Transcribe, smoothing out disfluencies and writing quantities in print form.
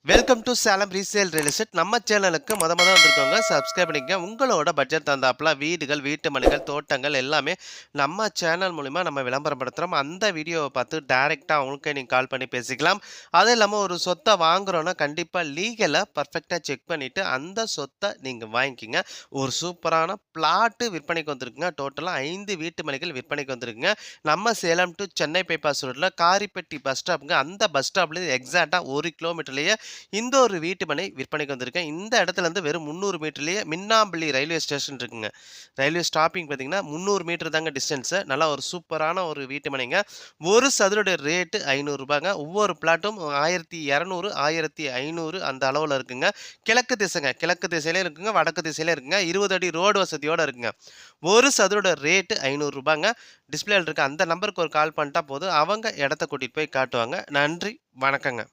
Welcome to Salem resale real estate. நம்ம சேனலுக்கு முத வந்திருக்கவங்க சப்ஸ்கிரைப் பண்ணிக்கங்க. உங்களோட பட்ஜெட் தந்தாப்புல வீடுகள், வீட்டு மனைகள், தோட்டங்கள் எல்லாமே நம்ம சேனல் மூலிமா நம்ம விளம்பரப்படுத்துகிறோம். அந்த வீடியோவை பார்த்து டைரெக்டாக அவங்களுக்கே நீங்கள் கால் பண்ணி பேசிக்கலாம். அதுவும் இல்லாமல் ஒரு சொத்தை வாங்குறோன்னா கண்டிப்பாக லீகலாக பர்ஃபெக்டாக செக் பண்ணிவிட்டு அந்த சொத்தை நீங்கள் வாங்கிக்கிங்க. ஒரு சூப்பரான பிளாட்டு விற்பனைக்கு வந்திருக்குங்க. டோட்டலாக 5 வீட்டு மனைகள் விற்பனைக்கு வந்திருக்குங்க. நம்ம சேலம் டு சென்னை பைபாஸ் ரோட்டில் காரிப்பட்டி பஸ் ஸ்டாப்புங்க. அந்த பஸ் ஸ்டாப்லேருந்து எக்ஸாக்டாக 1 கிலோமீட்டர்லேயே இந்த ஒரு வீட்டு மனை விற்பனைக்கு வந்திருக்கேன். இந்த இடத்துல இருந்து வெறும் 300 மீட்டர்லயே மின்னாம்பள்ளி ரயில்வே ஸ்டேஷன் இருக்குங்க. ரயில்வே ஸ்டாப்பிங் பார்த்தீங்கன்னா 300 மீட்டர் தாங்க டிஸ்டன்ஸ். நல்லா ஒரு சூப்பரான ஒரு வீட்டு மனைங்க. ஒரு சதுரோட ரேட்டு ரூ. 500. ஒவ்வொரு பிளாட்டும் 1200 1500 அந்த அளவுல இருக்குங்க. கிழக்கு திசைங்க. கிழக்கு திசையில இருக்குங்க, வடக்கு திசையில இருக்குங்க. 20 அடி ரோடு வசதியோட இருக்குங்க. ஒரு சதுரோட ரேட்டு ரூ. 500. டிஸ்பிளேல இருக்க அந்த நம்பருக்கு ஒரு கால் பண்ணிட்டா போதும். அவங்க இடத்த கூட்டிட்டு போய் காட்டுவாங்க. நன்றி, வணக்கங்க.